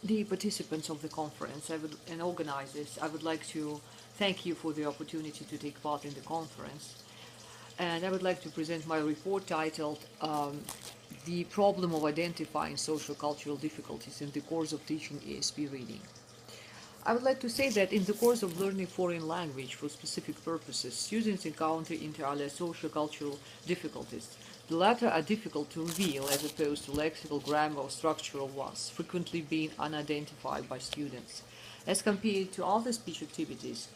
the participants of the conference and organizers. I would like to thank you for the opportunity to take part in the conference. And I would like to present my report titled The Problem of Identifying Socio-Cultural Difficulties in the Course of Teaching ESP Reading. I would like to say that in the course of learning foreign language for specific purposes, students encounter inter alia socio-cultural difficulties. The latter are difficult to reveal as opposed to lexical, grammar, or structural ones, frequently being unidentified by students. As compared to other speech activities,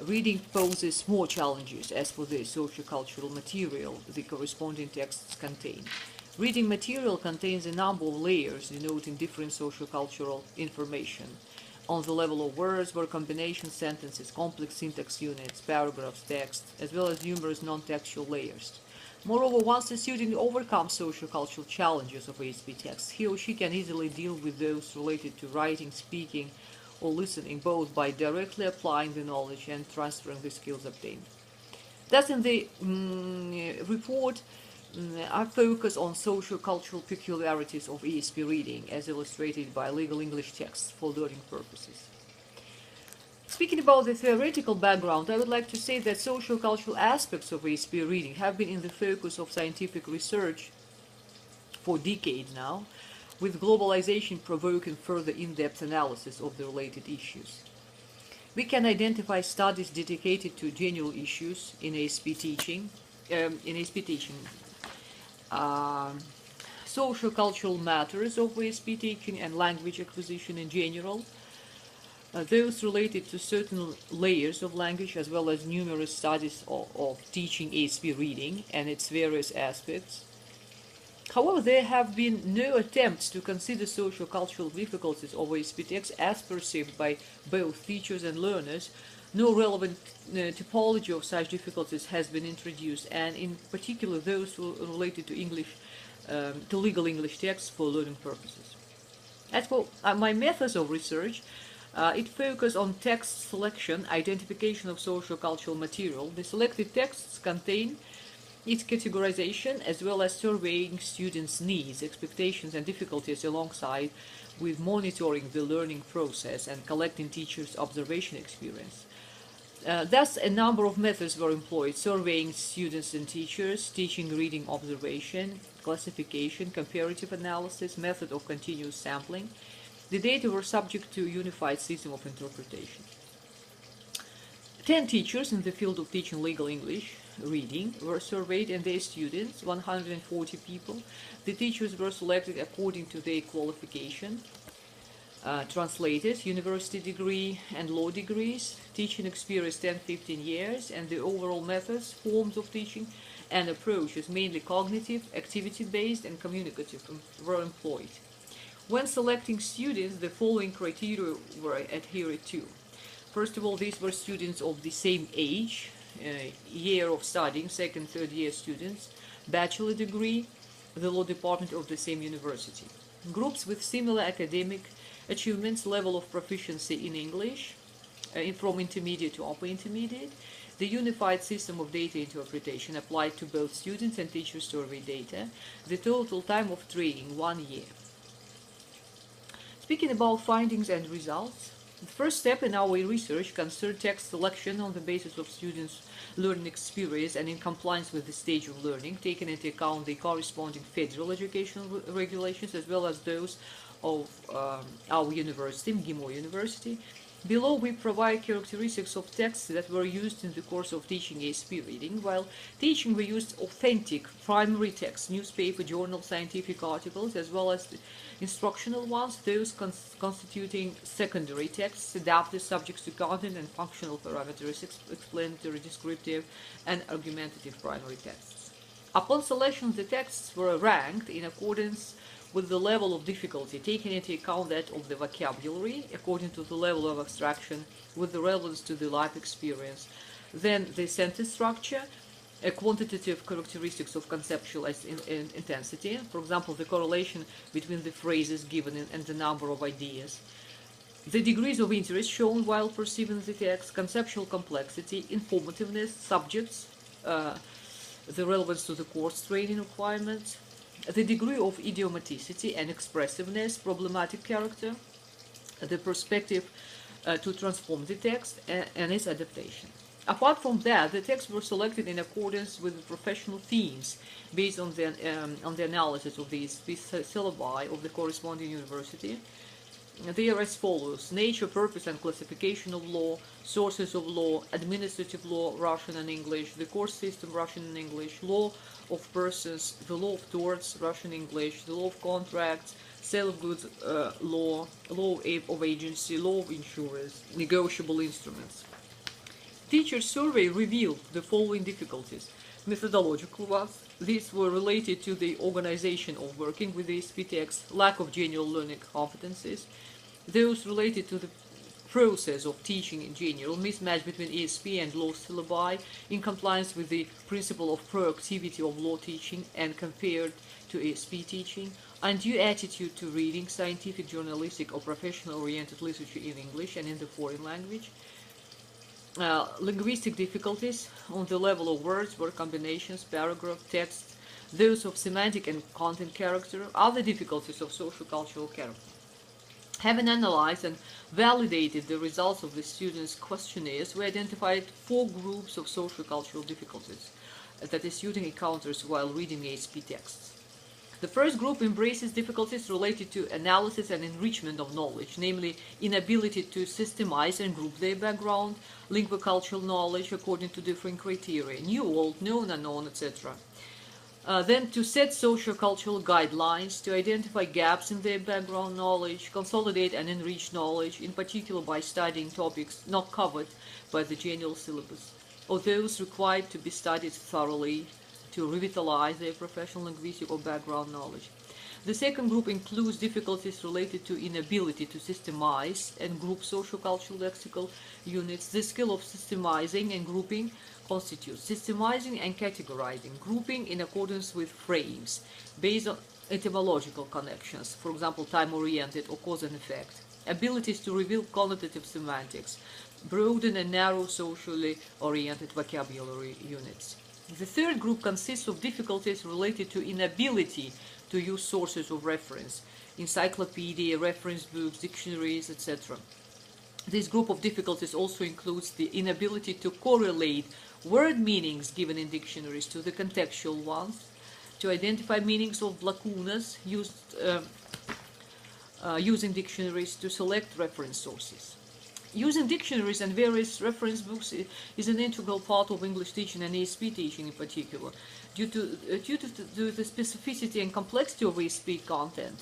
reading poses more challenges as for the socio-cultural material the corresponding texts contain. Reading material contains a number of layers denoting different socio-cultural information on the level of words, word combinations, sentences, complex syntax units, paragraphs, text, as well as numerous non-textual layers. Moreover, once the student overcomes socio-cultural challenges of ESP text, he or she can easily deal with those related to writing, speaking, or listening, both by directly applying the knowledge and transferring the skills obtained. Thus, in the report, I focus on socio-cultural peculiarities of ESP reading, as illustrated by legal English texts for learning purposes. Speaking about the theoretical background, I would like to say that socio-cultural aspects of ESP reading have been in the focus of scientific research for decades now, with globalization provoking further in-depth analysis of the related issues. We can identify studies dedicated to general issues in ESP teaching, socio-cultural matters of ESP teaching and language acquisition in general, those related to certain layers of language, as well as numerous studies of teaching ESP reading and its various aspects. However, there have been no attempts to consider socio-cultural difficulties of ESP text as perceived by both teachers and learners. No relevant typology of such difficulties has been introduced, and in particular those related to to legal English texts for learning purposes. As for my methods of research, it focuses on text selection, identification of socio-cultural material. The selected texts contain its categorization, as well as surveying students' needs, expectations, and difficulties alongside with monitoring the learning process and collecting teachers' observation experience. Thus, a number of methods were employed: surveying students and teachers, teaching reading observation, classification, comparative analysis, method of continuous sampling. The data were subject to a unified system of interpretation. 10 teachers in the field of teaching legal English reading were surveyed, and their students, 140 people. The teachers were selected according to their qualification: translators, university degree and law degrees, teaching experience 10-15 years, and the overall methods, forms of teaching, and approaches, mainly cognitive, activity-based, and communicative, were employed. When selecting students, the following criteria were adhered to. First of all, these were students of the same age, year of studying, second, third year students, bachelor degree, the law department of the same university. Groups with similar academic achievements, level of proficiency in English, from intermediate to upper intermediate. The unified system of data interpretation applied to both students and teachers survey data. The total time of training, 1 year. Speaking about findings and results, the first step in our research concerned text selection on the basis of students' learning experience and in compliance with the stage of learning, taking into account the corresponding federal educational regulations as well as those of our university, MGIMO University. Below we provide characteristics of texts that were used in the course of teaching ESP reading. While teaching, we used authentic primary texts, newspaper, journal, scientific articles, as well as instructional ones, those constituting secondary texts, adapted subjects to content and functional parameters, explanatory, descriptive, and argumentative primary texts. Upon selection, the texts were ranked in accordance with the level of difficulty, taking into account that of the vocabulary, according to the level of abstraction, with the relevance to the life experience. Then the sentence structure, quantitative characteristics of conceptual intensity, for example, the correlation between the phrases given and the number of ideas. The degrees of interest shown while perceiving the text, conceptual complexity, informativeness, subjects, the relevance to the course training requirements, the degree of idiomaticity and expressiveness, problematic character, the perspective to transform the text, and its adaptation. Apart from that, the texts were selected in accordance with the professional themes based on the analysis of the ESP syllabi of the corresponding university. They are as follows: nature, purpose, and classification of law, sources of law, administrative law, Russian and English, the court system, Russian and English, law of persons, the law of torts, Russian English, the law of contracts, sale of goods law, law of agency, law of insurance, negotiable instruments. Teacher survey revealed the following difficulties. Methodological ones. These were related to the organization of working with the ESP text, lack of general learning competencies. Those related to the process of teaching in general, mismatch between ESP and law syllabi in compliance with the principle of proactivity of law teaching and compared to ESP teaching, undue attitude to reading scientific, journalistic, or professional-oriented literature in English and in the foreign language, linguistic difficulties on the level of words, word combinations, paragraph, text, those of semantic and content character, other difficulties of social-cultural character. Having analyzed and validated the results of the students' questionnaires, we identified 4 groups of social-cultural difficulties that the student encounters while reading ESP texts. The first group embraces difficulties related to analysis and enrichment of knowledge, namely inability to systemize and group their background, linguocultural knowledge according to different criteria, new, old, known, unknown, etc. Then to set socio-cultural guidelines, to identify gaps in their background knowledge, consolidate and enrich knowledge, in particular by studying topics not covered by the general syllabus, or those required to be studied thoroughly, to revitalize their professional linguistic or background knowledge. The second group includes difficulties related to inability to systemize and group socio-cultural lexical units. The skill of systemizing and grouping constitutes systemizing and categorizing, grouping in accordance with frames based on etymological connections, for example, time-oriented or cause and effect, abilities to reveal connotative semantics, broaden and narrow socially oriented vocabulary units. The third group consists of difficulties related to inability to use sources of reference, encyclopedia, reference books, dictionaries, etc. This group of difficulties also includes the inability to correlate word meanings given in dictionaries to the contextual ones, to identify meanings of lacunas using dictionaries, to select reference sources. Using dictionaries and various reference books is an integral part of English teaching and ESP teaching in particular, due to the specificity and complexity of ESP content.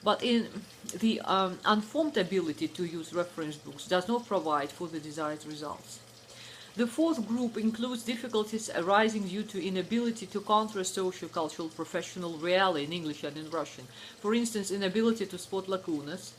But the unformed ability to use reference books does not provide for the desired results. The fourth group includes difficulties arising due to inability to contrast socio-cultural professional reality in English and in Russian. For instance, inability to spot lacunas,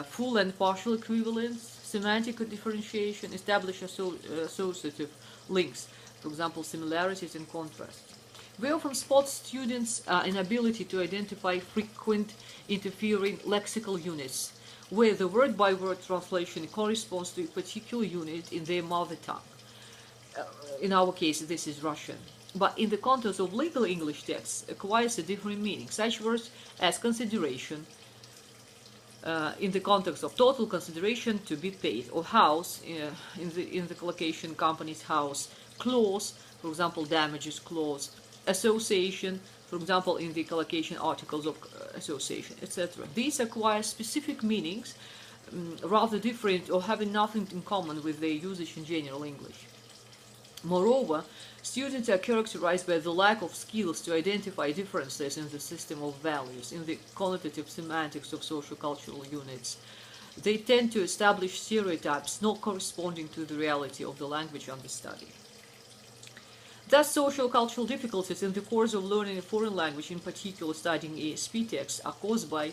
full and partial equivalence, semantic differentiation, establish associative links, for example, similarities and contrasts. We often spot students' inability to identify frequent interfering lexical units, where the word-by-word translation corresponds to a particular unit in their mother tongue. In our case, this is Russian. But in the context of legal English texts, acquires a different meaning. Such words as consideration, in the context of total consideration to be paid, or house, in the collocation company's house, clause, for example, damages clause, association, for example, in the collocation articles of association, etc. These acquire specific meanings, rather different or having nothing in common with their usage in general English. Moreover, students are characterized by the lack of skills to identify differences in the system of values, in the connotative semantics of socio-cultural units. They tend to establish stereotypes not corresponding to the reality of the language under study. Thus, socio-cultural difficulties in the course of learning a foreign language, in particular studying ESP texts, are caused by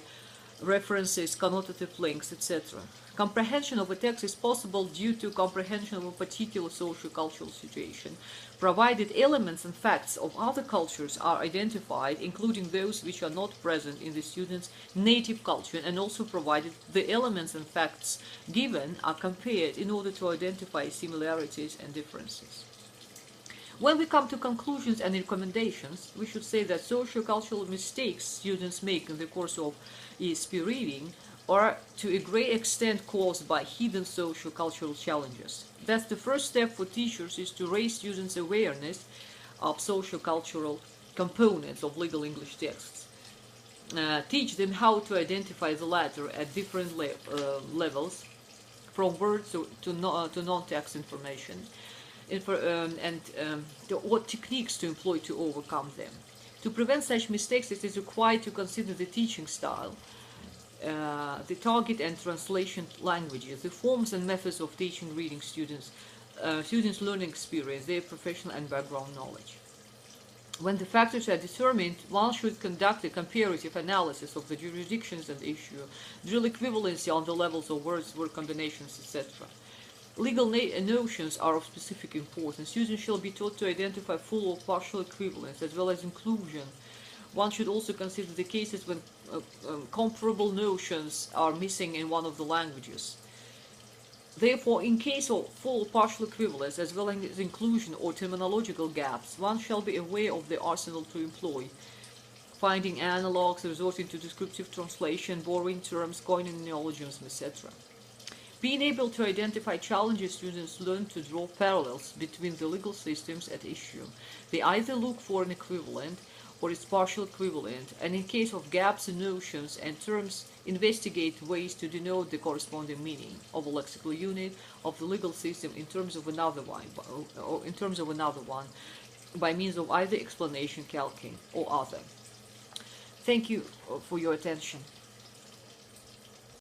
references, connotative links, etc. Comprehension of a text is possible due to comprehension of a particular socio-cultural situation, provided elements and facts of other cultures are identified, including those which are not present in the student's native culture, and also provided the elements and facts given are compared in order to identify similarities and differences. When we come to conclusions and recommendations, we should say that socio-cultural mistakes students make in the course of ESP reading are to a great extent caused by hidden socio-cultural challenges. Thus, the first step for teachers is to raise students' awareness of socio-cultural components of legal English texts. Teach them how to identify the latter at different levels, from words to non-text information, what techniques to employ to overcome them. To prevent such mistakes, it is required to consider the teaching style, the target and translation languages, the forms and methods of teaching reading students, students' learning experience, their professional and background knowledge. When the factors are determined, one should conduct a comparative analysis of the jurisdictions at issue, drill equivalency on the levels of words, word combinations, etc. Legal notions are of specific importance. Students shall be taught to identify full or partial equivalence as well as inclusion. One should also consider the cases when comparable notions are missing in one of the languages. Therefore, in case of full or partial equivalence as well as inclusion or terminological gaps, one shall be aware of the arsenal to employ, finding analogues, resorting to descriptive translation, borrowing terms, coining neologisms, etc. Being able to identify challenges, students learn to draw parallels between the legal systems at issue. They either look for an equivalent or its partial equivalent, and in case of gaps in notions and terms, investigate ways to denote the corresponding meaning of a lexical unit of the legal system in terms of another one, by means of either explanation, calquing, or other. Thank you for your attention.